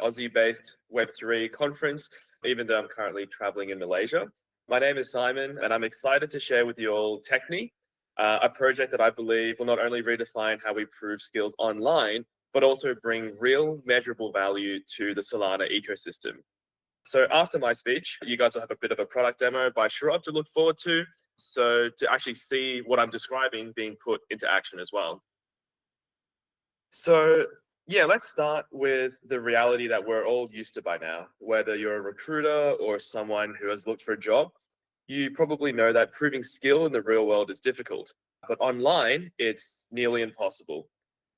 Aussie-based Web3 conference, even though I'm currently traveling in Malaysia. My name is Simon, and I'm excited to share with you all Tekne, a project that I believe will not only redefine how we prove skills online, but also bring real measurable value to the Solana ecosystem. So after my speech, you guys will have a bit of a product demo by Sharav to look forward to, so to actually see what I'm describing being put into action as well. So yeah, let's start with the reality that we're all used to by now. Whether you're a recruiter or someone who has looked for a job, you probably know that proving skill in the real world is difficult, but online, it's nearly impossible.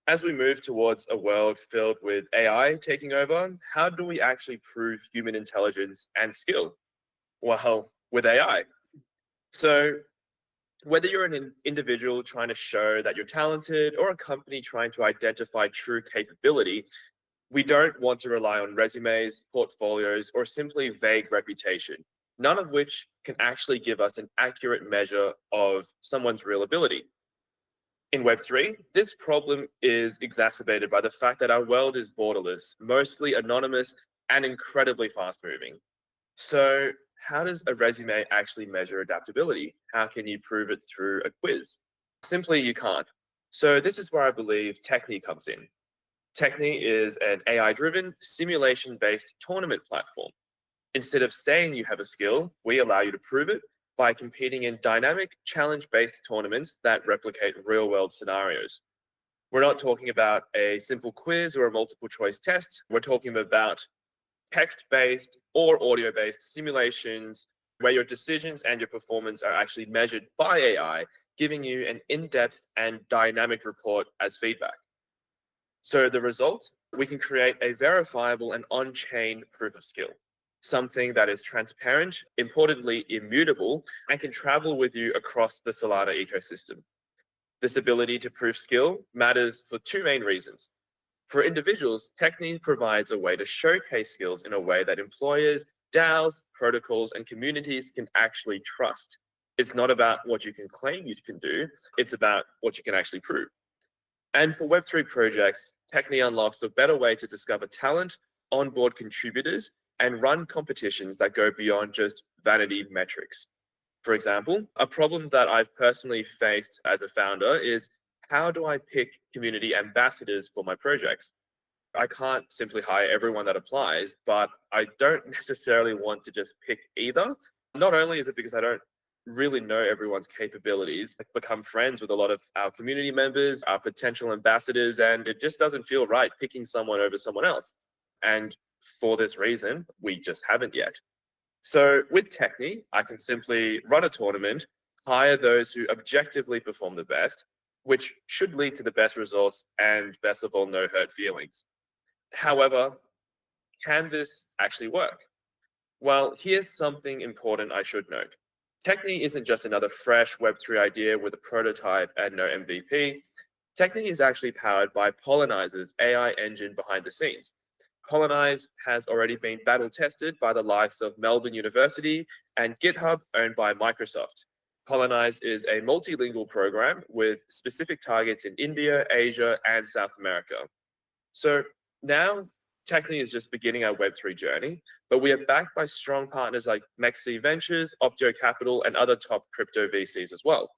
As we move towards a world filled with AI taking over, how do we actually prove human intelligence and skill? Well, with AI. So whether you're an individual trying to show that you're talented or a company trying to identify true capability, we don't want to rely on resumes, portfolios, or simply vague reputation, none of which can actually give us an accurate measure of someone's real ability. In Web3, this problem is exacerbated by the fact that our world is borderless, mostly anonymous, and incredibly fast moving. So how does a resume actually measure adaptability? How can you prove it through a quiz? Simply, you can't. So this is where I believe Tekne comes in. Tekne is an AI-driven, simulation-based tournament platform. Instead of saying you have a skill, we allow you to prove it by competing in dynamic, challenge-based tournaments that replicate real-world scenarios. We're not talking about a simple quiz or a multiple-choice test. We're talking about text-based or audio-based simulations where your decisions and your performance are actually measured by AI, giving you an in-depth and dynamic report as feedback. So the result, we can create a verifiable and on-chain proof of skill, something that is transparent, importantly immutable, and can travel with you across the Solana ecosystem. This ability to prove skill matters for two main reasons. For individuals, Tekne provides a way to showcase skills in a way that employers, DAOs, protocols, and communities can actually trust. It's not about what you can claim you can do, it's about what you can actually prove. And for Web3 projects, Tekne unlocks a better way to discover talent, onboard contributors, and run competitions that go beyond just vanity metrics. For example, a problem that I've personally faced as a founder is, how do I pick community ambassadors for my projects? I can't simply hire everyone that applies, but I don't necessarily want to just pick either. Not only is it because I don't really know everyone's capabilities, I've become friends with a lot of our community members, our potential ambassadors, and it just doesn't feel right picking someone over someone else. And for this reason, we just haven't yet. So with Tekne, I can simply run a tournament, hire those who objectively perform the best, which should lead to the best results and best of all, no hurt feelings. However, can this actually work? Well, here's something important I should note. Tekne isn't just another fresh Web3 idea with a prototype and no MVP. Tekne is actually powered by Polynize's AI engine behind the scenes. Polynize has already been battle tested by the likes of Melbourne University and GitHub, owned by Microsoft. Polynize is a multilingual program with specific targets in India, Asia, and South America. So now Tekne is just beginning our Web3 journey, but we are backed by strong partners like Mexi Ventures, Optio Capital, and other top crypto VCs as well.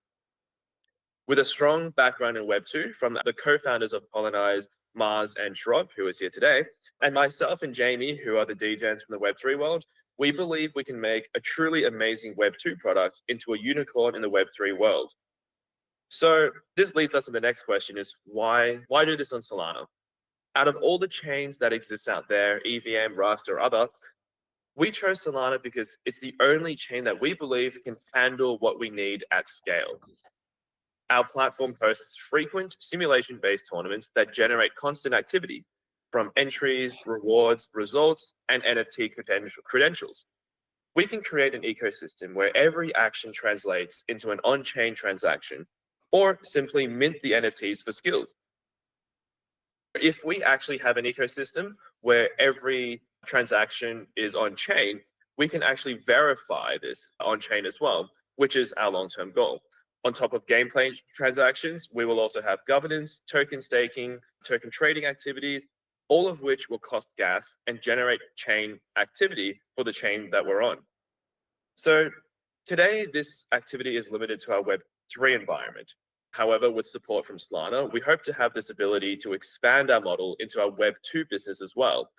With a strong background in Web2 from the co-founders of Polynize, Mars and Sharav, who is here today, and myself and Jamie, who are the DJs from the Web3 world, we believe we can make a truly amazing Web2 product into a unicorn in the Web3 world. So this leads us to the next question is, why do this on Solana? Out of all the chains that exist out there, EVM, Rust, or other, we chose Solana because it's the only chain that we believe can handle what we need at scale. Our platform hosts frequent simulation-based tournaments that generate constant activity, from entries, rewards, results, and NFT credentials. We can create an ecosystem where every action translates into an on-chain transaction, or simply mint the NFTs for skills. If we actually have an ecosystem where every transaction is on-chain, we can actually verify this on-chain as well, which is our long-term goal. On top of gameplay transactions, we will also have governance, token staking, token trading activities, all of which will cost gas and generate chain activity for the chain that we're on. So today, this activity is limited to our Web3 environment. However, with support from Solana, we hope to have this ability to expand our model into our Web2 business as well,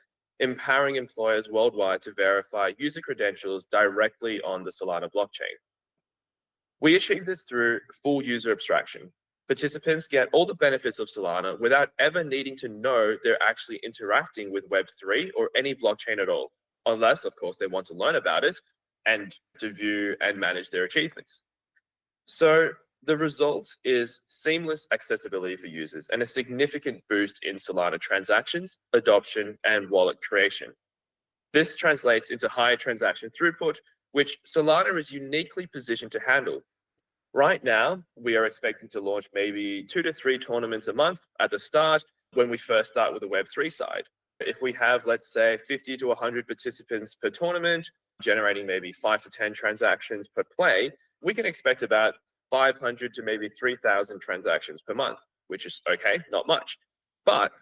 empowering employers worldwide to verify user credentials directly on the Solana blockchain. We achieve this through full user abstraction. Participants get all the benefits of Solana without ever needing to know they're actually interacting with Web3 or any blockchain at all, unless, of course, they want to learn about it and to view and manage their achievements. So the result is seamless accessibility for users and a significant boost in Solana transactions, adoption, and wallet creation. This translates into higher transaction throughput, which Solana is uniquely positioned to handle. Right now, we are expecting to launch maybe 2 to 3 tournaments a month at the start when we first start with the Web3 side. If we have, let's say, 50 to 100 participants per tournament, generating maybe 5 to 10 transactions per play, we can expect about 500 to maybe 3,000 transactions per month, which is okay, not much. But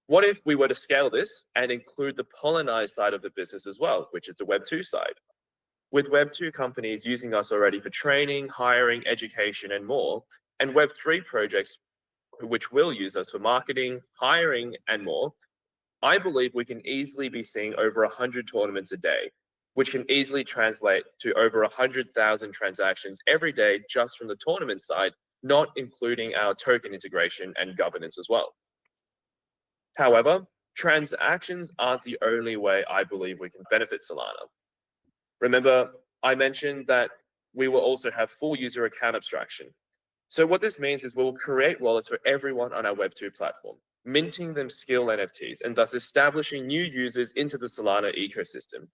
what if we were to scale this and include the pollinized side of the business as well, which is the Web2 side? With Web2 companies using us already for training, hiring, education, and more, and Web3 projects which will use us for marketing, hiring, and more, I believe we can easily be seeing over 100 tournaments a day, which can easily translate to over 100,000 transactions every day just from the tournament side, not including our token integration and governance as well. However, transactions aren't the only way I believe we can benefit Solana. Remember, I mentioned that we will also have full user account abstraction. So what this means is we'll create wallets for everyone on our Web2 platform, minting them skill NFTs, and thus establishing new users into the Solana ecosystem.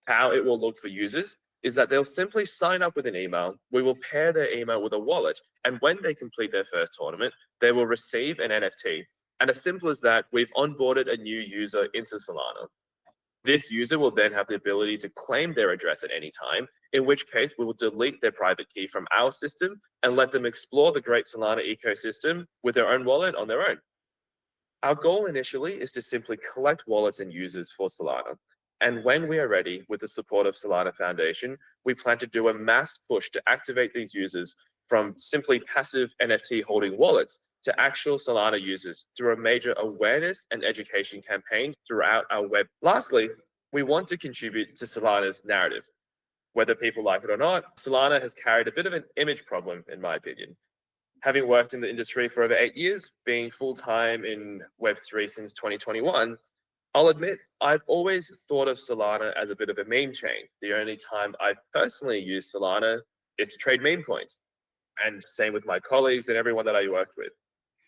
How it will look for users is that they'll simply sign up with an email. We will pair their email with a wallet, and when they complete their first tournament, they will receive an NFT. And as simple as that, we've onboarded a new user into Solana. This user will then have the ability to claim their address at any time, in which case we will delete their private key from our system and let them explore the great Solana ecosystem with their own wallet on their own. Our goal initially is to simply collect wallets and users for Solana. And when we are ready with the support of Solana Foundation, we plan to do a mass push to activate these users from simply passive NFT holding wallets to actual Solana users through a major awareness and education campaign throughout our web. Lastly, we want to contribute to Solana's narrative. Whether people like it or not, Solana has carried a bit of an image problem, in my opinion. Having worked in the industry for over 8 years, being full-time in Web3 since 2021, I'll admit I've always thought of Solana as a bit of a meme chain. The only time I've personally used Solana is to trade meme coins. And same with my colleagues and everyone that I worked with.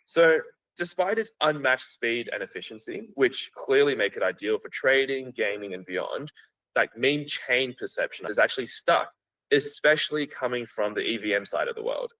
So despite its unmatched speed and efficiency, which clearly make it ideal for trading, gaming, and beyond, that meme chain perception is actually stuck, especially coming from the EVM side of the world.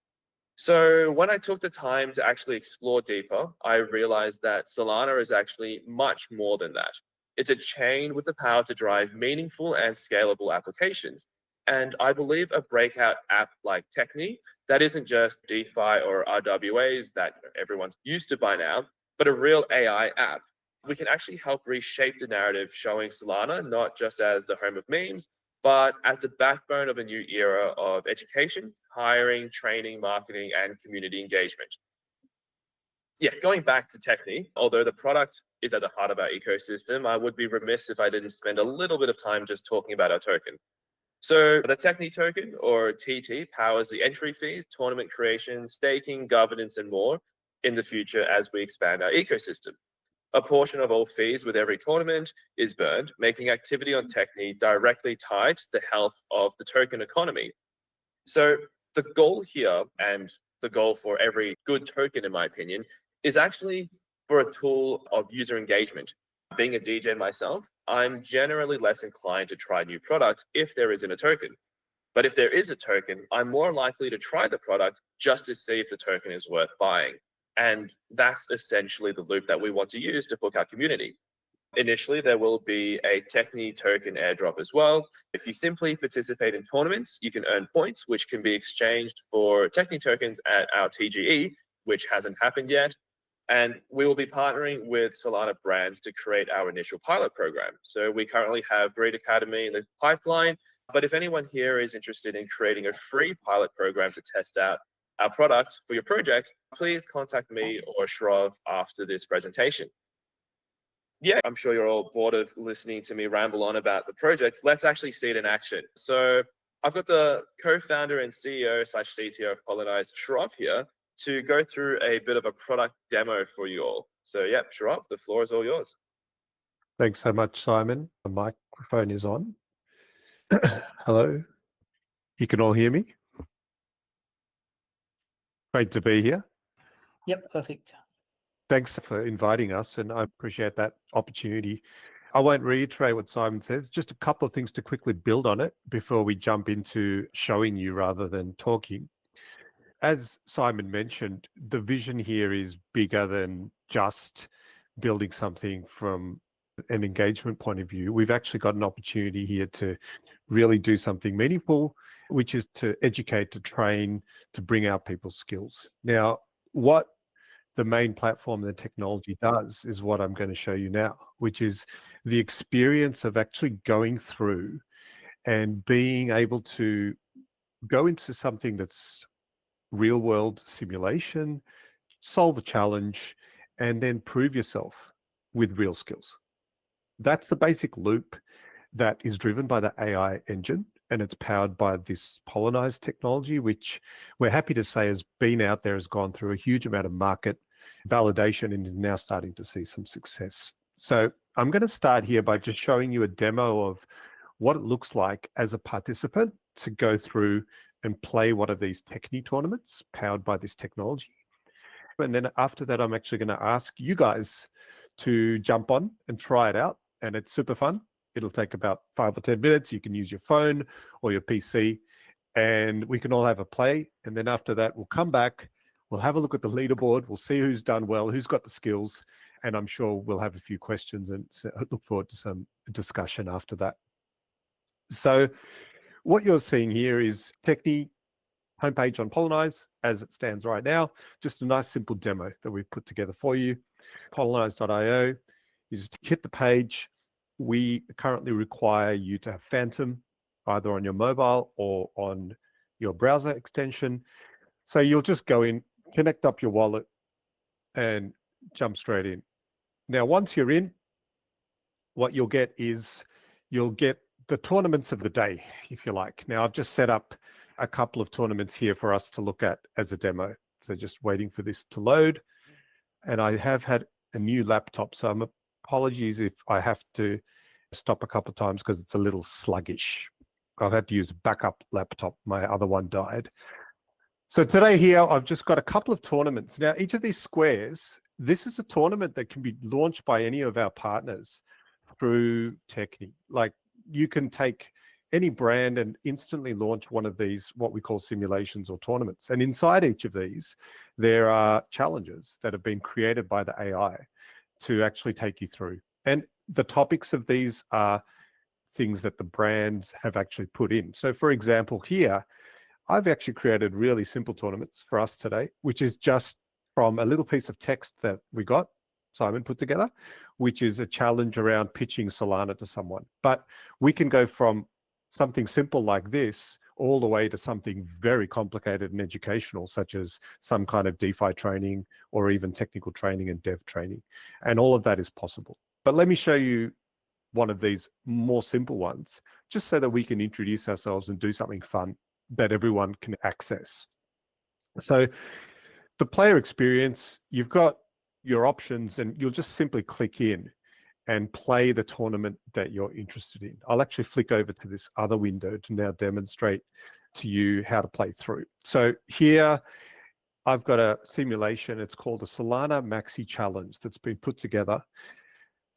So when I took the time to actually explore deeper, I realized that Solana is actually much more than that. It's a chain with the power to drive meaningful and scalable applications. And I believe a breakout app like Tekne that isn't just DeFi or RWAs that everyone's used to by now, but a real AI app. We can actually help reshape the narrative showing Solana not just as the home of memes, but as the backbone of a new era of education, hiring, training, marketing, and community engagement. Yeah, going back to Tekne, although the product is at the heart of our ecosystem, I would be remiss if I didn't spend a little bit of time just talking about our token. So the Tekne token, or TT, powers the entry fees, tournament creation, staking, governance, and more in the future as we expand our ecosystem. A portion of all fees with every tournament is burned, making activity on Tekne directly tied to the health of the token economy. So the goal here, and the goal for every good token, in my opinion, is actually for a tool of user engagement. Being a DJ myself, I'm generally less inclined to try new products if there isn't a token. But if there is a token, I'm more likely to try the product just to see if the token is worth buying. And that's essentially the loop that we want to use to hook our community. Initially, there will be a Tekne token airdrop as well. If you simply participate in tournaments, you can earn points, which can be exchanged for Tekne tokens at our TGE, which hasn't happened yet. And we will be partnering with Solana brands to create our initial pilot program. So we currently have Great Academy in the pipeline, but if anyone here is interested in creating a free pilot program to test out our product for your project, please contact me or Shrov after this presentation. Yeah, I'm sure you're all bored of listening to me ramble on about the project. Let's actually see it in action. So I've got the co-founder and CEO/CTO of Colonize, Shrov, here to go through a bit of a product demo for you all. So yeah, Shrov, the floor is all yours. Thanks so much, Simon. The microphone is on. Hello. You can all hear me? Great to be here. Yep, perfect. Thanks for inviting us, and I appreciate that opportunity. I won't reiterate what Simon says, just a couple of things to quickly build on it before we jump into showing you rather than talking. As Simon mentioned, the vision here is bigger than just building something from an engagement point of view. We've actually got an opportunity here to really do something meaningful, which is to educate, to train, to bring out people's skills. Now, what the main platform, the technology does is what I'm going to show you now, which is the experience of actually going through and being able to go into something that's real world simulation, solve a challenge, and then prove yourself with real skills. That's the basic loop that is driven by the AI engine, and it's powered by this Polonize technology, which we're happy to say has been out there, has gone through a huge amount of market validation and is now starting to see some success. So I'm going to start here by just showing you a demo of what it looks like as a participant to go through and play one of these Tekne tournaments powered by this technology. And then after that, I'm actually going to ask you guys to jump on and try it out. And it's super fun. It'll take about 5 or 10 minutes. You can use your phone or your PC, and we can all have a play. And then after that, we'll come back. We'll have a look at the leaderboard. We'll see who's done well, who's got the skills. And I'm sure we'll have a few questions, and look forward to some discussion after that. So what you're seeing here is Tekne homepage on Polonize as it stands right now. Just a nice simple demo that we've put together for you. Polonize.io. You just hit the page. We currently require you to have Phantom either on your mobile or on your browser extension. So you'll just go in, connect up your wallet, and jump straight in. Now, once you're in, what you'll get is you'll get the tournaments of the day, if you like. Now, I've just set up a couple of tournaments here for us to look at as a demo. So just waiting for this to load. And I have had a new laptop, so apologies if I have to stop a couple of times because it's a little sluggish. I've had to use a backup laptop. My other one died. So today here, I've just got a couple of tournaments. Now, each of these squares, this is a tournament that can be launched by any of our partners through Tekne. Like, you can take any brand and instantly launch one of these, what we call simulations or tournaments. And inside each of these, there are challenges that have been created by the AI to actually take you through. And the topics of these are things that the brands have actually put in. So for example, here, I've actually created really simple tournaments for us today, which is just from a little piece of text that we got, Simon put together, which is a challenge around pitching Solana to someone. But we can go from something simple like this all the way to something very complicated and educational, such as some kind of DeFi training or even technical training and dev training. And all of that is possible. But let me show you one of these more simple ones, just so that we can introduce ourselves and do something fun that everyone can access. So the player experience, you've got your options, and you'll just simply click in and play the tournament that you're interested in. I'll actually flick over to this other window to now demonstrate to you how to play through. So here, I've got a simulation. It's called a Solana Maxi Challenge that's been put together.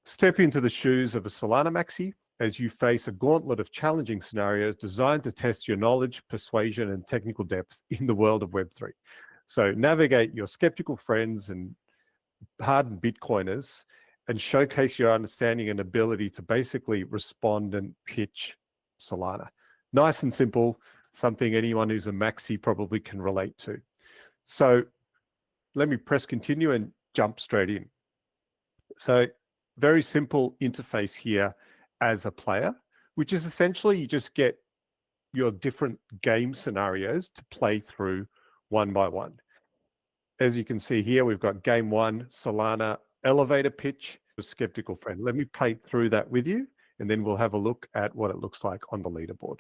Step into the shoes of a Solana Maxi as you face a gauntlet of challenging scenarios designed to test your knowledge, persuasion, and technical depth in the world of Web3. So navigate your skeptical friends and hardened Bitcoiners and showcase your understanding and ability to basically respond and pitch Solana. Nice and simple, something anyone who's a maxi probably can relate to. So let me press continue and jump straight in. So very simple interface here as a player, which is essentially you just get your different game scenarios to play through one by one. As you can see here, we've got game 1, Solana elevator pitch, a skeptical friend. Let me play through that with you, and then we'll have a look at what it looks like on the leaderboard.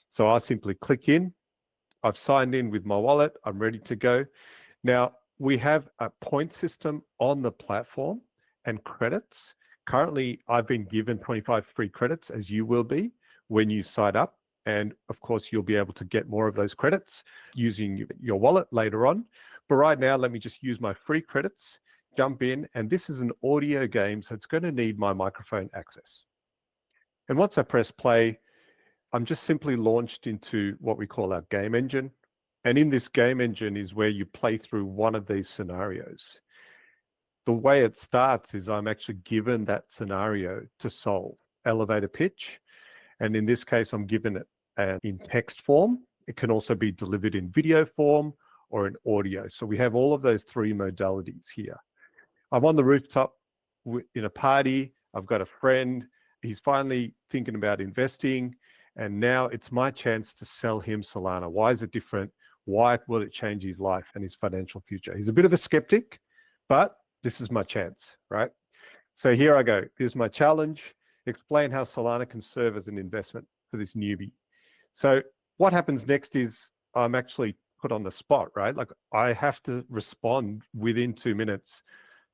So I'll simply click in. I've signed in with my wallet. I'm ready to go. Now, we have a point system on the platform and credits. Currently, I've been given 25 free credits, as you will be when you sign up. And of course, you'll be able to get more of those credits using your wallet later on. But right now, let me just use my free credits, jump in, and this is an audio game, so it's going to need my microphone access. And once I press play, I'm just simply launched into what we call our game engine. And in this game engine is where you play through one of these scenarios. The way it starts is I'm actually given that scenario to solve, elevator pitch. And in this case, I'm given it in text form. It can also be delivered in video form or in audio. So we have all of those three modalities here. I'm on the rooftop in a party. I've got a friend. He's finally thinking about investing. And now it's my chance to sell him Solana. Why is it different? Why will it change his life and his financial future? He's a bit of a skeptic, but this is my chance, right? So here I go. Here's my challenge. Explain how Solana can serve as an investment for this newbie. So what happens next is I'm actually put on the spot, right? Like I have to respond within 2 minutes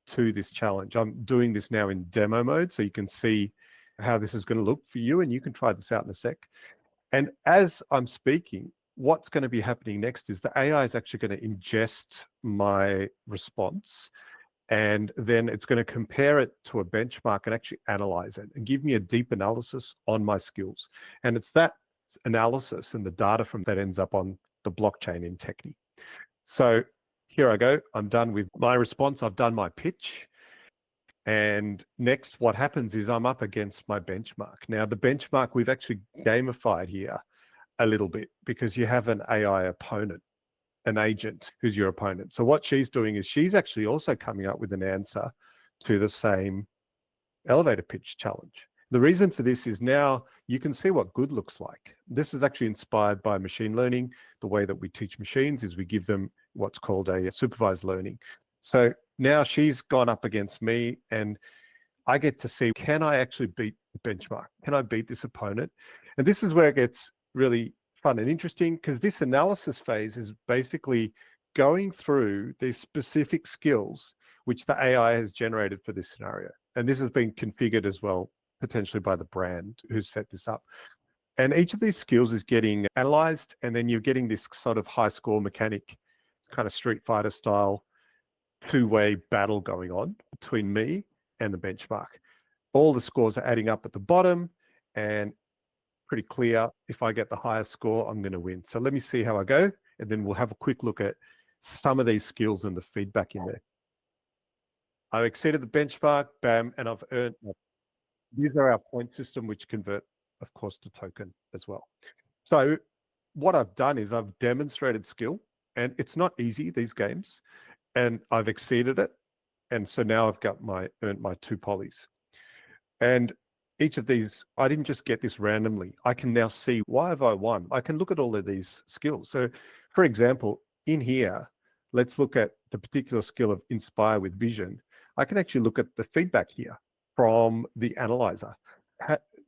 to this challenge. I'm doing this now in demo mode, so you can see how this is going to look for you, and you can try this out in a sec. And as I'm speaking, what's going to be happening next is the AI is actually going to ingest my response, and then it's going to compare it to a benchmark and actually analyze it and give me a deep analysis on my skills. And it's that analysis and the data from that ends up on the blockchain in Tekne. So here I go. I'm done with my response. I've done my pitch. And next, what happens is I'm up against my benchmark. Now, the benchmark we've actually gamified here a little bit because you have an AI opponent, an agent who's your opponent. So what she's doing is she's actually also coming up with an answer to the same elevator pitch challenge. The reason for this is now you can see what good looks like. This is actually inspired by machine learning. The way that we teach machines is we give them what's called a supervised learning. So now she's gone up against me and I get to see, can I actually beat the benchmark? Can I beat this opponent? And this is where it gets really fun and interesting because this analysis phase is basically going through these specific skills which the AI has generated for this scenario. And this has been configured as well, potentially by the brand who's set this up. And each of these skills is getting analyzed, and then you're getting this sort of high score mechanic, kind of Street Fighter style two-way battle going on between me and the benchmark. All the scores are adding up at the bottom, and pretty clear, if I get the highest score, I'm going to win. So let me see how I go, and then we'll have a quick look at some of these skills and the feedback in there. I exceeded the benchmark, bam, and I've earned. These are our point system, which convert, of course, to token as well. So what I've done is I've demonstrated skill, and it's not easy, these games, and I've exceeded it. And so now I've got earned my 2 polys. And each of these, I didn't just get this randomly. I can now see, why have I won? I can look at all of these skills. So for example, in here, let's look at the particular skill of inspire with vision. I can actually look at the feedback here from the analyzer.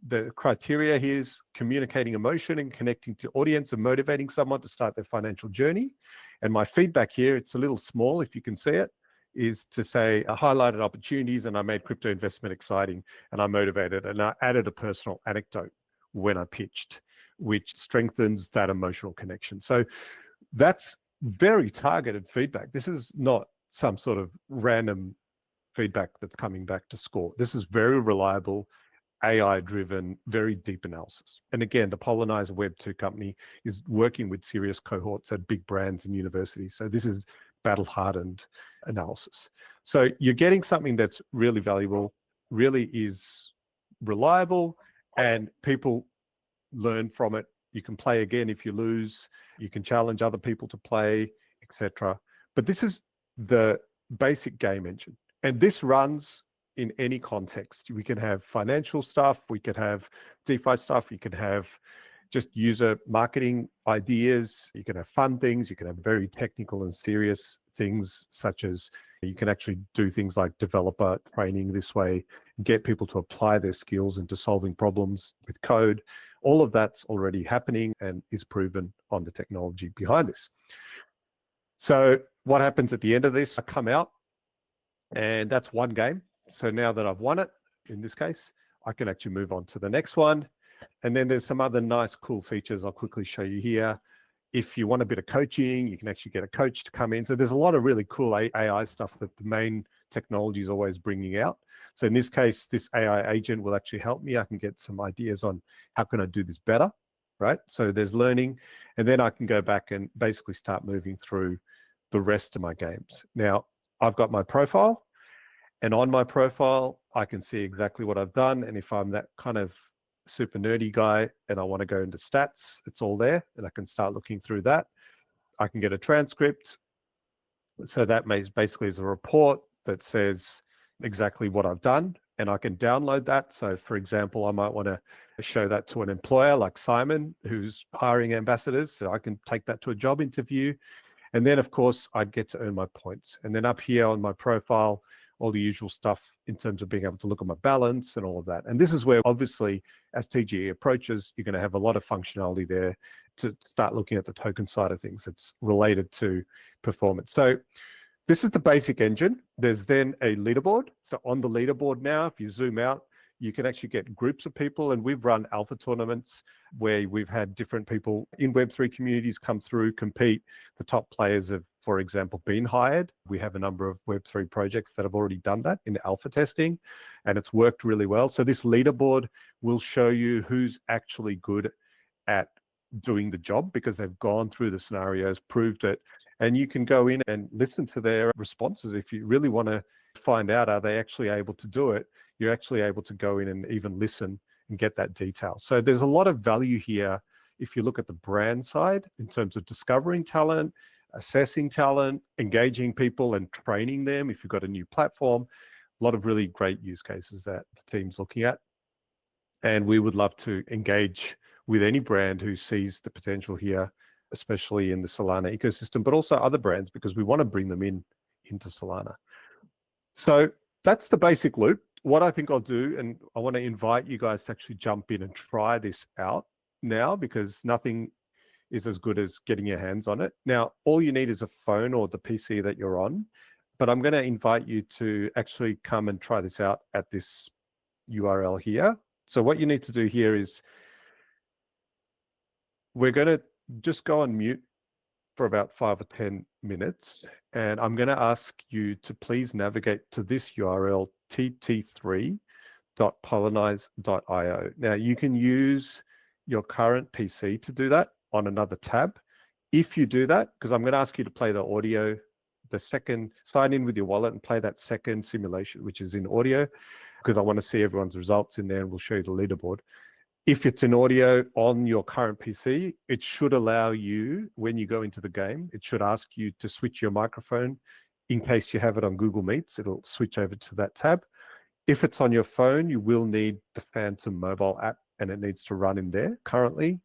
The criteria here is communicating emotion and connecting to audience and motivating someone to start their financial journey. And my feedback here, it's a little small if you can see it, is to say I highlighted opportunities and I made crypto investment exciting and I motivated and I added a personal anecdote when I pitched, which strengthens that emotional connection. So that's very targeted feedback. This is not some sort of random feedback that's coming back to score. This is very reliable, AI-driven, very deep analysis. And again, the Pollenizer Web2 company is working with serious cohorts at big brands and universities. So this is battle-hardened analysis. So you're getting something that's really valuable, really is reliable, and people learn from it. You can play again if you lose. You can challenge other people to play, etc. But this is the basic game engine. And this runs in any context. We can have financial stuff, we could have DeFi stuff, you can have just user marketing ideas, you can have fun things, you can have very technical and serious things, such as you can actually do things like developer training this way, get people to apply their skills into solving problems with code. All of that's already happening and is proven on the technology behind this. So what happens at the end of this? I come out, and that's one game. So now that I've won it, in this case, I can actually move on to the next one. And then there's some other nice, cool features I'll quickly show you here. If you want a bit of coaching, you can actually get a coach to come in. So there's a lot of really cool AI stuff that the main technology is always bringing out. So in this case, this AI agent will actually help me. I can get some ideas on how can I do this better, right? So there's learning, and then I can go back and basically start moving through the rest of my games. Now, I've got my profile, and on my profile, I can see exactly what I've done. And if I'm that kind of super nerdy guy and I want to go into stats, it's all there, and I can start looking through that. I can get a transcript. So that basically is a report that says exactly what I've done, and I can download that. So for example, I might want to show that to an employer like Simon, who's hiring ambassadors. So I can take that to a job interview. And then of course I'd get to earn my points. And then up here on my profile, all the usual stuff in terms of being able to look at my balance and all of that. And this is where obviously as TGE approaches, you're going to have a lot of functionality there to start looking at the token side of things that's related to performance. So this is the basic engine. There's then a leaderboard. So on the leaderboard now, if you zoom out, you can actually get groups of people, and we've run alpha tournaments where we've had different people in Web3 communities come through, compete. The top players have, for example, been hired. We have a number of Web3 projects that have already done that in alpha testing, and it's worked really well. So this leaderboard will show you who's actually good at doing the job because they've gone through the scenarios, proved it, and you can go in and listen to their responses. If you really want to find out, are they actually able to do it? You're actually able to go in and even listen and get that detail. So there's a lot of value here if you look at the brand side in terms of discovering talent, assessing talent, engaging people and training them. If you've got a new platform, a lot of really great use cases that the team's looking at. And we would love to engage with any brand who sees the potential here, especially in the Solana ecosystem, but also other brands, because we want to bring them into Solana. So that's the basic loop. What I think I'll do, and I want to invite you guys to actually jump in and try this out now, because nothing is as good as getting your hands on it. Now, all you need is a phone or the PC that you're on, but I'm going to invite you to actually come and try this out at this URL here. So what you need to do here is we're going to just go on mute for about 5 or 10 minutes. And I'm going to ask you to please navigate to this URL, tt3.polynize.io. Now, you can use your current PC to do that on another tab. If you do that, because I'm going to ask you to play the audio, the second, sign in with your wallet and play that second simulation, which is in audio, because I want to see everyone's results in there, and we'll show you the leaderboard. If it's in audio on your current PC, it should allow you, when you go into the game, it should ask you to switch your microphone. In case you have it on Google Meets, it'll switch over to that tab. If it's on your phone, you will need the Phantom mobile app, and it needs to run in there currently,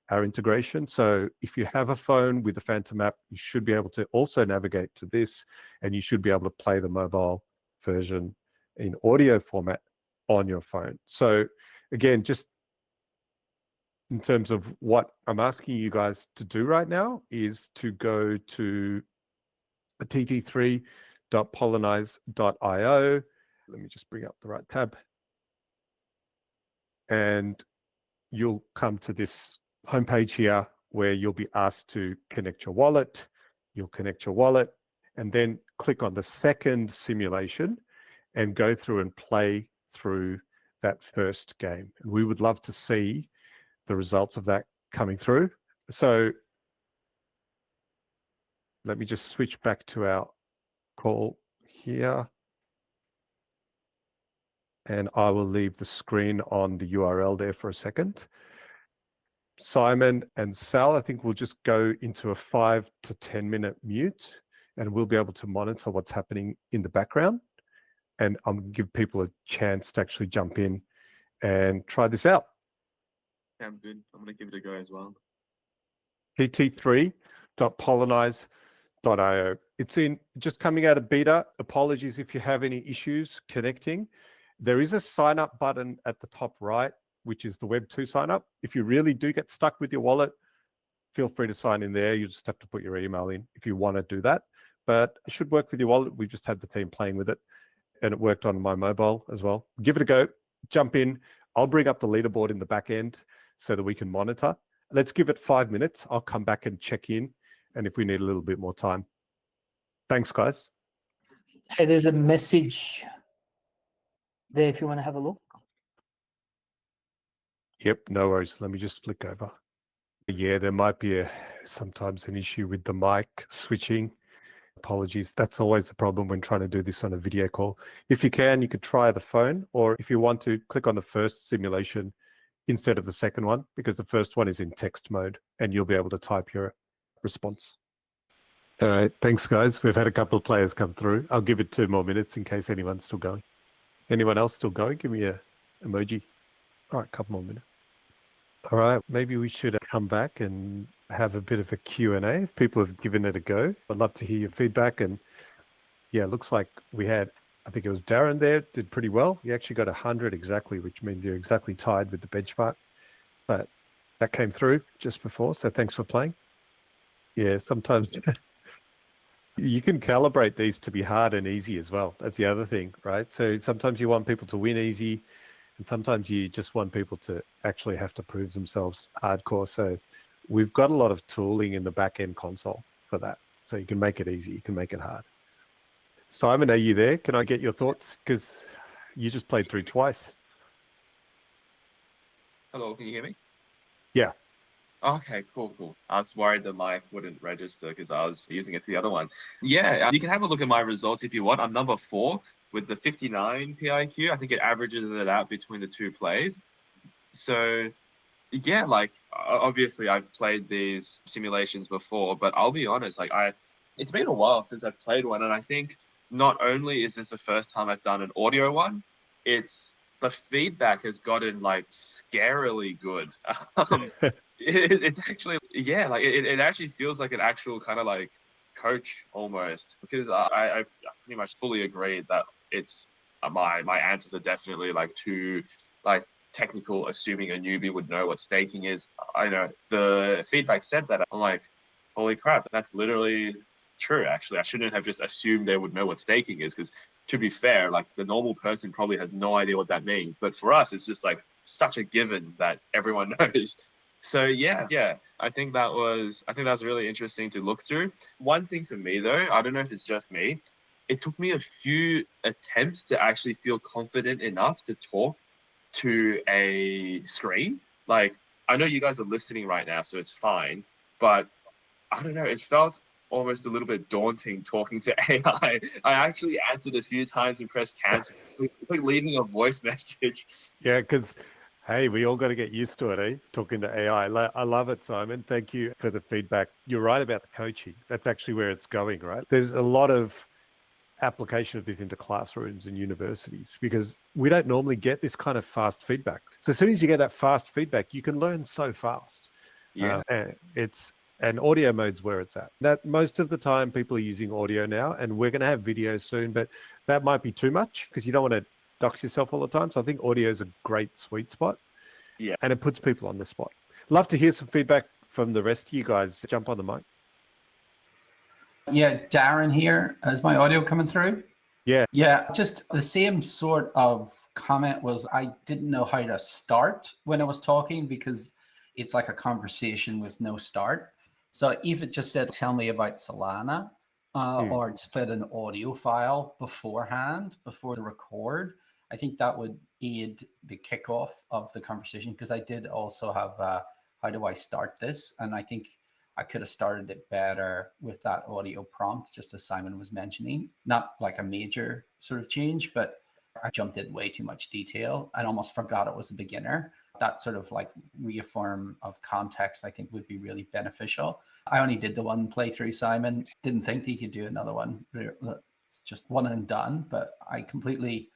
our integration. So if you have a phone with the Phantom app, you should be able to also navigate to this, and you should be able to play the mobile version in audio format on your phone. So again, just in terms of what I'm asking you guys to do right now is to go to tt3.polynize.io. Let me just bring up the right tab. And you'll come to this homepage here where you'll be asked to connect your wallet. You'll connect your wallet and then click on the second simulation and go through and play through that first game. And we would love to see the results of that coming through. So let me just switch back to our call here. And I will leave the screen on the URL there for a second. Simon and Sal, I think we'll just go into a 5 to 10 minute mute, and we'll be able to monitor what's happening in the background. And I'm going to give people a chance to actually jump in and try this out. I'm good. I'm going to give it a go as well. pt3.pollenize.io. It's just coming out of beta. Apologies if you have any issues connecting. There is a sign up button at the top right, which is the Web 2 sign up. If you really do get stuck with your wallet, feel free to sign in there. You just have to put your email in if you want to do that. But it should work with your wallet. We've just had the team playing with it, and it worked on my mobile as well. Give it a go. Jump in. I'll bring up the leaderboard in the back end so that we can monitor. Let's give it 5 minutes. I'll come back and check in, and if we need a little bit more time. Thanks, guys. Hey, there's a message there if you want to have a look. Yep, no worries. Let me just flick over. Yeah, there might be sometimes an issue with the mic switching. Apologies. That's always the problem when trying to do this on a video call. If you can, you could try the phone, or if you want to, click on the first simulation instead of the second one, because the first one is in text mode and you'll be able to type your response. All right. Thanks, guys. We've had a couple of players come through. I'll give it 2 more minutes in case anyone's still going. Anyone else still going? Give me a emoji. All right, a couple more minutes. All right, maybe we should come back and have a bit of a Q&A if people have given it a go. I'd love to hear your feedback. And yeah, it looks like we had, I think it was Darren there, did pretty well. He actually got 100 exactly, which means you're exactly tied with the benchmark. But that came through just before, so thanks for playing. Yeah, sometimes you can calibrate these to be hard and easy as well. That's the other thing, right? So sometimes you want people to win easy, and sometimes you just want people to actually have to prove themselves hardcore. So we've got a lot of tooling in the back-end console for that. So you can make it easy, you can make it hard. Simon, are you there? Can I get your thoughts? Because you just played through twice. Hello, can you hear me? Yeah. Okay, cool. I was worried the mic wouldn't register because I was using it for the other one. Yeah, you can have a look at my results if you want. I'm number 4 with the 59 PIQ. I think it averages it out between the 2 plays. So yeah, like obviously I've played these simulations before, but I'll be honest, like it's been a while since I've played one, and I think not only is this the first time I've done an audio one, it's the feedback has gotten like scarily good. It's actually, yeah, like it actually feels like an actual kind of like coach almost, because I pretty much fully agree that it's my answers are definitely like too like technical, assuming a newbie would know what staking is. I know the feedback said that. I'm like, holy crap, that's literally true. Actually, I shouldn't have just assumed they would know what staking is, because to be fair, like the normal person probably has no idea what that means. But for us, it's just like such a given that everyone knows. So yeah, I think that was really interesting to look through. One thing for me though, I don't know if it's just me, it took me a few attempts to actually feel confident enough to talk to a screen. Like, I know you guys are listening right now, so it's fine, but I don't know, it felt almost a little bit daunting talking to AI. I actually answered a few times and pressed cancel, like leaving a voice message. Yeah, because hey, we all got to get used to it, eh? Talking to AI. I love it, Simon. Thank you for the feedback. You're right about the coaching. That's actually where it's going, right? There's a lot of application of this into classrooms and universities, because we don't normally get this kind of fast feedback. So as soon as you get that fast feedback, you can learn so fast. Yeah. And audio mode's where it's at. That most of the time people are using audio now, and we're going to have video soon, but that might be too much because you don't want to dox yourself all the time. So I think audio is a great sweet spot. Yeah. And it puts people on the spot. Love to hear some feedback from the rest of you guys. Jump on the mic. Yeah, Darren here. Is my audio coming through? Yeah. Yeah, just the same sort of comment was I didn't know how to start when I was talking, because it's like a conversation with no start. So if it just said, tell me about Solana, or split an audio file beforehand, before the record, I think that would aid the kickoff of the conversation, because I did also have, how do I start this? And I think I could have started it better with that audio prompt, just as Simon was mentioning. Not like a major sort of change, but I jumped in way too much detail and almost forgot it was a beginner. that sort of like reaffirm of context, I think would be really beneficial. I only did the one playthrough, Simon. Didn't think that you could do another one. It's just one and done, but I completely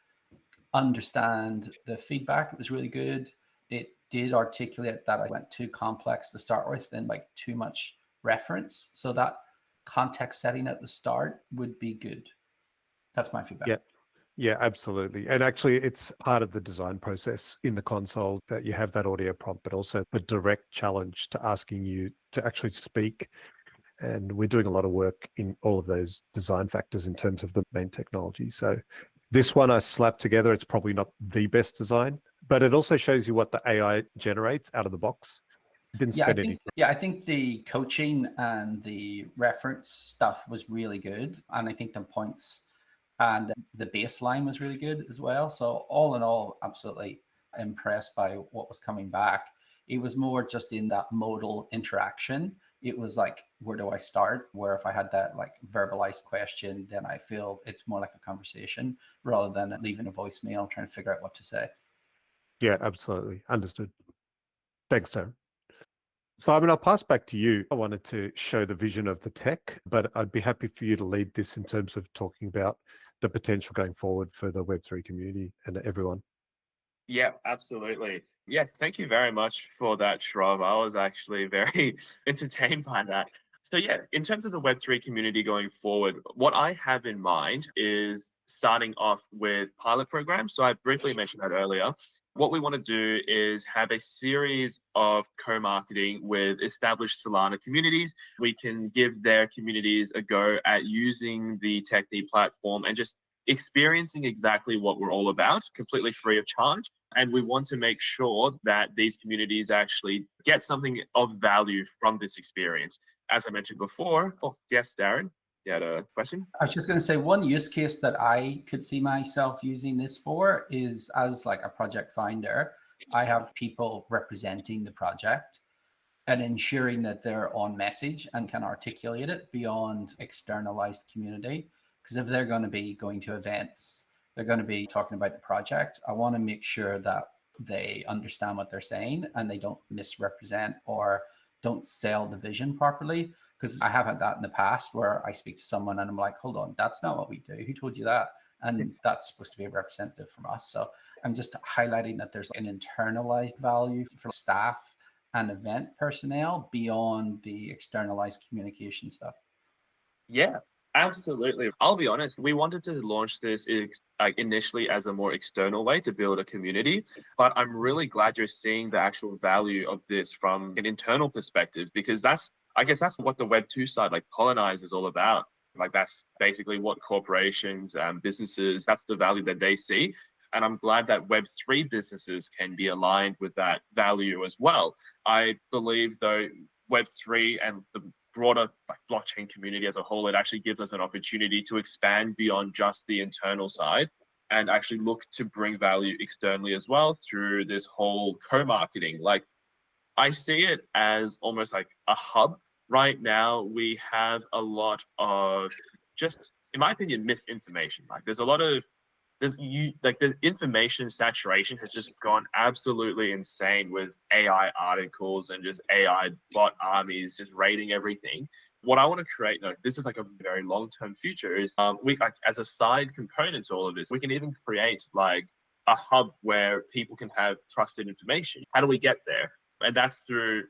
understand the feedback. It was really good. It did articulate that I went too complex to start with, then like too much reference. So that context setting at the start would be good. That's my feedback. Yeah. Yeah, absolutely. And actually, it's part of the design process in the console that you have that audio prompt, but also the direct challenge to asking you to actually speak. And we're doing a lot of work in all of those design factors in terms of the main technology. So this one I slapped together. It's probably not the best design, but it also shows you what the AI generates out of the box. Didn't spend any. I think the coaching and the reference stuff was really good. And I think the points and the baseline was really good as well. So all in all, absolutely impressed by what was coming back. It was more just in that modal interaction. It was like, where do I start? Where if I had that like verbalized question, then I feel it's more like a conversation rather than leaving a voicemail trying to figure out what to say. Yeah, absolutely. Understood. Thanks, Darren. Simon, I'll pass back to you. I wanted to show the vision of the tech, but I'd be happy for you to lead this in terms of talking about the potential going forward for the Web3 community and everyone. Yeah, absolutely. Yes, thank you very much for that, Shrob. I was actually very entertained by that. So yeah, in terms of the Web3 community going forward, what I have in mind is starting off with pilot programs. So I briefly mentioned that earlier. What we want to do is have a series of co-marketing with established Solana communities. We can give their communities a go at using the Tekne platform and just experiencing exactly what we're all about, completely free of charge. And we want to make sure that these communities actually get something of value from this experience. As I mentioned before, yes, Darren, you had a question? I was just going to say one use case that I could see myself using this for is as like a project finder. I have people representing the project and ensuring that they're on message and can articulate it beyond externalized community. Because if they're going to be going to events, they're going to be talking about the project, I want to make sure that they understand what they're saying and they don't misrepresent or don't sell the vision properly. Because I have had that in the past where I speak to someone and I'm like, hold on, that's not what we do. Who told you that? And that's supposed to be a representative from us. So I'm just highlighting that there's an internalized value for staff and event personnel beyond the externalized communication stuff. Yeah, absolutely. I'll be honest, we wanted to launch this initially as a more external way to build a community, but I'm really glad you're seeing the actual value of this from an internal perspective, because I guess that's what the Web2 side, like Colonize, is all about. Like that's basically what corporations, businesses, that's the value that they see. And I'm glad that Web3 businesses can be aligned with that value as well. I believe though Web3 and the broader like blockchain community as a whole, it actually gives us an opportunity to expand beyond just the internal side and actually look to bring value externally as well through this whole co-marketing. Like I see it as almost like a hub. Right now, we have a lot of just, in my opinion, misinformation. Like there's a lot of the information saturation has just gone absolutely insane with AI articles and just AI bot armies just raiding everything. What I want to create, this is like a very long-term future, is we like as a side component to all of this, we can even create like a hub where people can have trusted information. How do we get there? And that's through,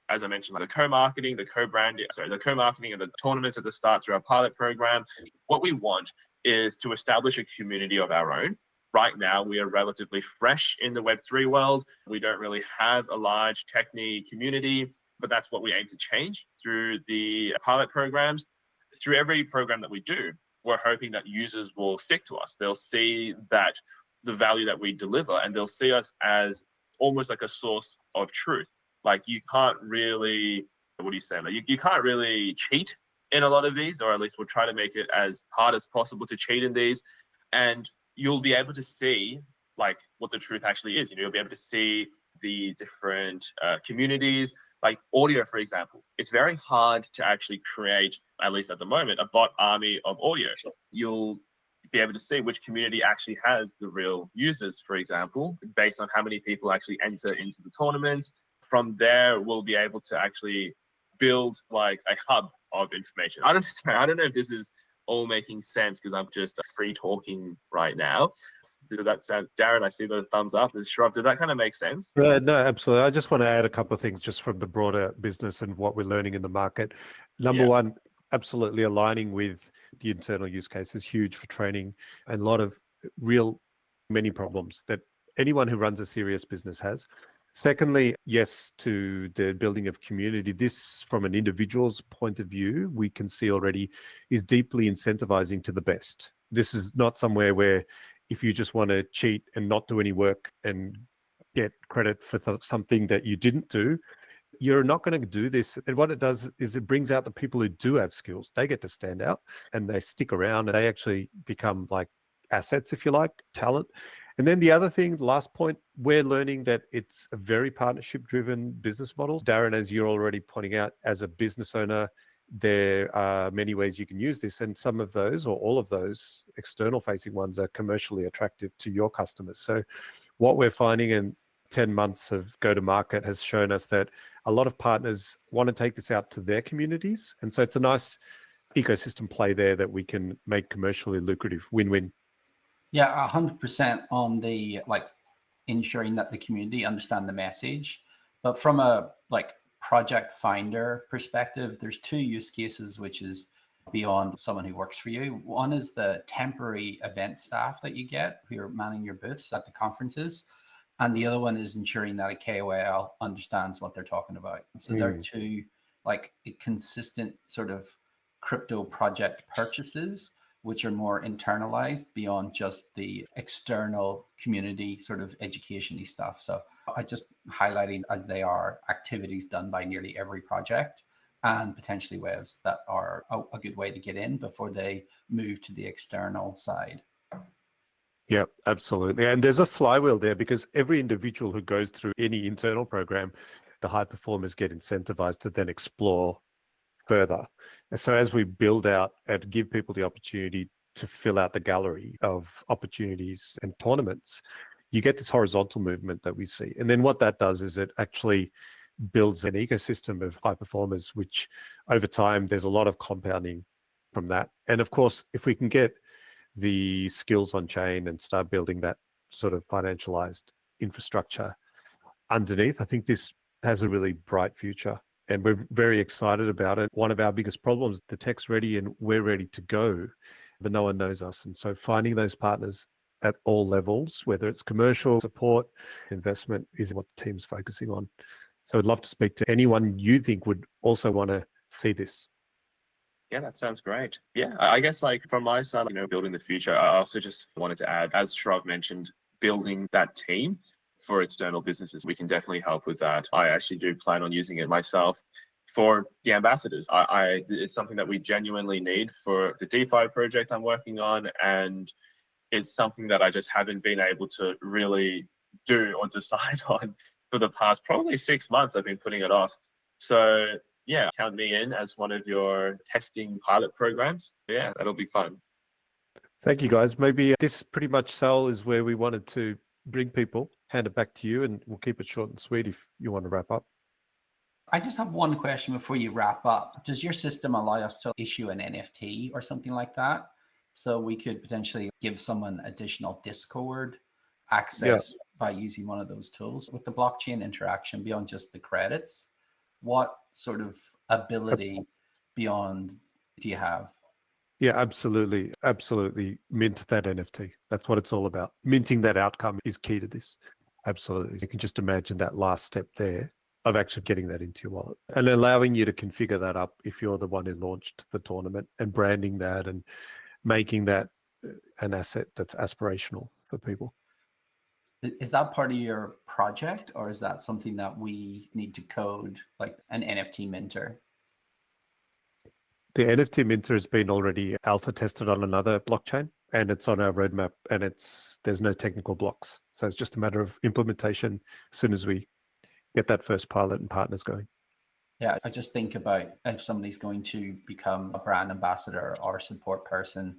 as I mentioned, like the co-marketing, the co-marketing and the tournaments at the start through our pilot program. What we want is to establish a community of our own. Right now, we are relatively fresh in the Web3 world. We don't really have a large Tekne community, but that's what we aim to change through the pilot programs. Through every program that we do, we're hoping that users will stick to us. They'll see that the value that we deliver, and they'll see us as almost like a source of truth. Like you can't really, what do you say? Like you can't really cheat in a lot of these, or at least we'll try to make it as hard as possible to cheat in these. And you'll be able to see like what the truth actually is. You'll be able to see the different communities, like audio, for example. It's very hard to actually create, at least at the moment, a bot army of audio. You'll be able to see which community actually has the real users, for example, based on how many people actually enter into the tournament. From there, we'll be able to actually build like a hub of information. I don't know if this is all making sense because I'm just free talking right now. Does that sound, Darren? I see the thumbs up. Is Shrub? Did that kind of make sense? No, absolutely. I just want to add a couple of things just from the broader business and what we're learning in the market. Number one, absolutely aligning with the internal use case is huge for training, and a lot of many problems that anyone who runs a serious business has. Secondly, yes, to the building of community. This, from an individual's point of view, we can see already is deeply incentivizing to the best. This is not somewhere where if you just want to cheat and not do any work and get credit for something that you didn't do, you're not going to do this. And what it does is it brings out the people who do have skills. They get to stand out and they stick around and they actually become like assets, if you like, talent. And then the other thing, the last point, we're learning that it's a very partnership-driven business model. Darren, as you're already pointing out, as a business owner, there are many ways you can use this, and some of those or all of those external facing ones are commercially attractive to your customers. So what we're finding in 10 months of go-to-market has shown us that a lot of partners want to take this out to their communities. And so it's a nice ecosystem play there that we can make commercially lucrative, win-win. Yeah, 100% on the ensuring that the community understand the message. But from a project finder perspective, there's two use cases, which is beyond someone who works for you. One is the temporary event staff that you get who are manning your booths at the conferences. And the other one is ensuring that a KOL understands what they're talking about. So there are two consistent sort of crypto project purchases, which are more internalized beyond just the external community sort of education-y stuff. So I just highlighting as they are activities done by nearly every project and potentially ways that are a good way to get in before they move to the external side. Yeah, absolutely. And there's a flywheel there because every individual who goes through any internal program, the high performers get incentivized to then explore further. And so as we build out and give people the opportunity to fill out the gallery of opportunities and tournaments, you get this horizontal movement that we see. And then what that does is it actually builds an ecosystem of high performers, which over time, there's a lot of compounding from that. And of course, if we can get the skills on chain and start building that sort of financialized infrastructure underneath, I think this has a really bright future. And we're very excited about it. One of our biggest problems, the tech's ready and we're ready to go, but no one knows us. And so finding those partners at all levels, whether it's commercial, support, investment, is what the team's focusing on. So I'd love to speak to anyone you think would also want to see this. Yeah, that sounds great. Yeah, I guess from my side, building the future, I also just wanted to add, as Shrav mentioned, building that team for external businesses. We can definitely help with that. I actually do plan on using it myself for the ambassadors. It's something that we genuinely need for the DeFi project I'm working on. And it's something that I just haven't been able to really do or decide on for the past probably 6 months. I've been putting it off. So yeah, count me in as one of your testing pilot programs. Yeah, that'll be fun. Thank you, guys. Maybe this pretty much, Sal, is where we wanted to bring people. Hand it back to you, and we'll keep it short and sweet if you want to wrap up. I just have one question before you wrap up. Does your system allow us to issue an NFT or something like that? So we could potentially give someone additional Discord access by using one of those tools. With the blockchain interaction beyond just the credits, what sort of ability beyond do you have? Yeah, absolutely. Absolutely. Mint that NFT. That's what it's all about. Minting that outcome is key to this. Absolutely. You can just imagine that last step there of actually getting that into your wallet and allowing you to configure that up if you're the one who launched the tournament, and branding that and making that an asset that's aspirational for people. Is that part of your project, or is that something that we need to code, like an NFT minter? The NFT minter has been already alpha tested on another blockchain, and it's on our roadmap, and there's no technical blocks. So it's just a matter of implementation as soon as we get that first pilot and partners going. Yeah, I just think about if somebody's going to become a brand ambassador or a support person,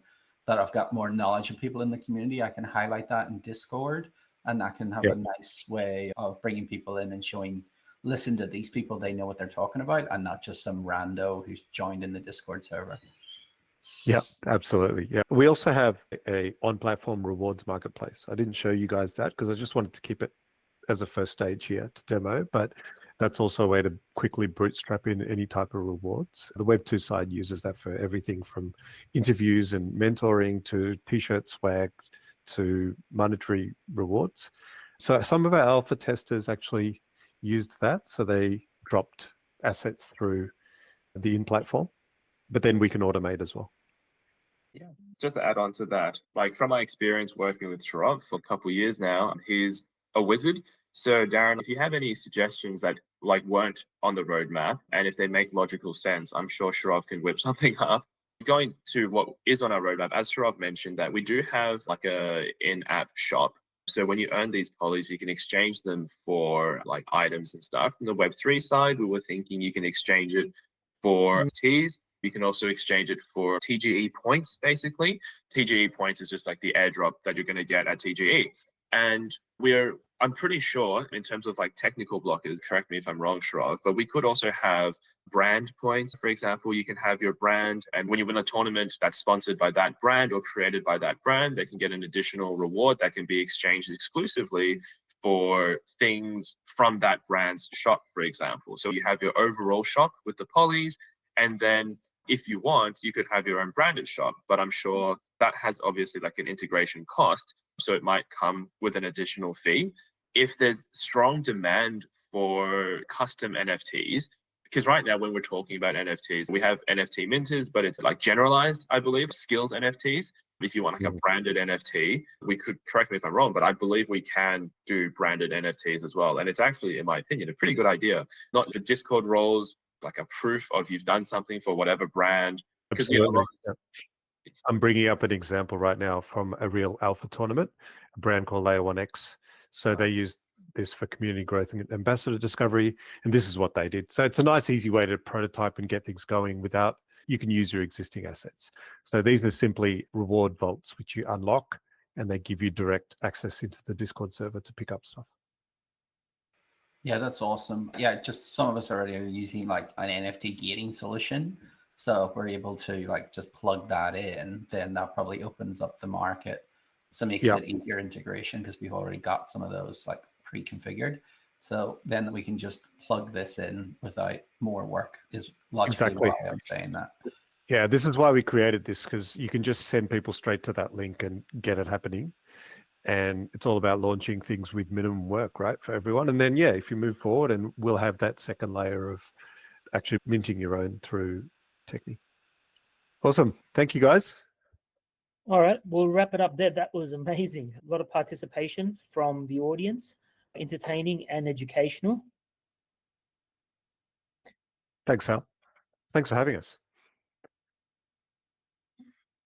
that I've got more knowledge of people in the community, I can highlight that in Discord, and that can have a nice way of bringing people in and showing, listen to these people, they know what they're talking about, and not just some rando who's joined in the Discord server. Yeah, absolutely. Yeah. We also have a on-platform rewards marketplace. I didn't show you guys that because I just wanted to keep it as a first stage here to demo, but that's also a way to quickly bootstrap in any type of rewards. The Web2 side uses that for everything from interviews and mentoring to t-shirt swag to monetary rewards. So some of our alpha testers actually used that. So they dropped assets through the in-platform, but then we can automate as well. Yeah, just to add on to that, like from my experience working with Sharav for a couple of years now, he's a wizard. So Darren, if you have any suggestions that like weren't on the roadmap, and if they make logical sense, I'm sure Sharav can whip something up. Going to what is on our roadmap, as Sharav mentioned, that we do have like a in-app shop. So when you earn these polys, you can exchange them for like items and stuff. On the Web3 side, we were thinking you can exchange it for Ts. You can also exchange it for TGE points, basically. TGE points is just like the airdrop that you're going to get at TGE. And I'm pretty sure in terms of like technical blockers, correct me if I'm wrong, Sharav, but we could also have brand points. For example, you can have your brand, and when you win a tournament that's sponsored by that brand or created by that brand, they can get an additional reward that can be exchanged exclusively for things from that brand's shop, for example. So you have your overall shop with the polys, and then if you want, you could have your own branded shop, but I'm sure that has obviously like an integration cost. So it might come with an additional fee. If there's strong demand for custom NFTs, because right now when we're talking about NFTs, we have NFT minters, but it's like generalized, I believe, skills NFTs. If you want like a branded NFT, we could, correct me if I'm wrong, but I believe we can do branded NFTs as well. And it's actually, in my opinion, a pretty good idea. Not for Discord roles, like a proof of you've done something for whatever brand. Because I'm bringing up an example right now from a real alpha tournament, a brand called Layer 1X. So they used this for community growth and ambassador discovery, and this is what they did. So it's a nice, easy way to prototype and get things going without, you can use your existing assets. So these are simply reward vaults, which you unlock, and they give you direct access into the Discord server to pick up stuff. Yeah, that's awesome. Yeah, just some of us already are using like an NFT gating solution. So if we're able to like just plug that in, then that probably opens up the market. So it makes it easier integration because we've already got some of those like pre-configured. So then we can just plug this in without more work is logically why I'm saying that. Yeah, this is why we created this, because you can just send people straight to that link and get it happening. And it's all about launching things with minimum work, right, for everyone. And then, yeah, if you move forward, and we'll have that second layer of actually minting your own through Tekne. Awesome. Thank you, guys. All right, we'll wrap it up there. That was amazing. A lot of participation from the audience, entertaining and educational. Thanks, Sal. Thanks for having us.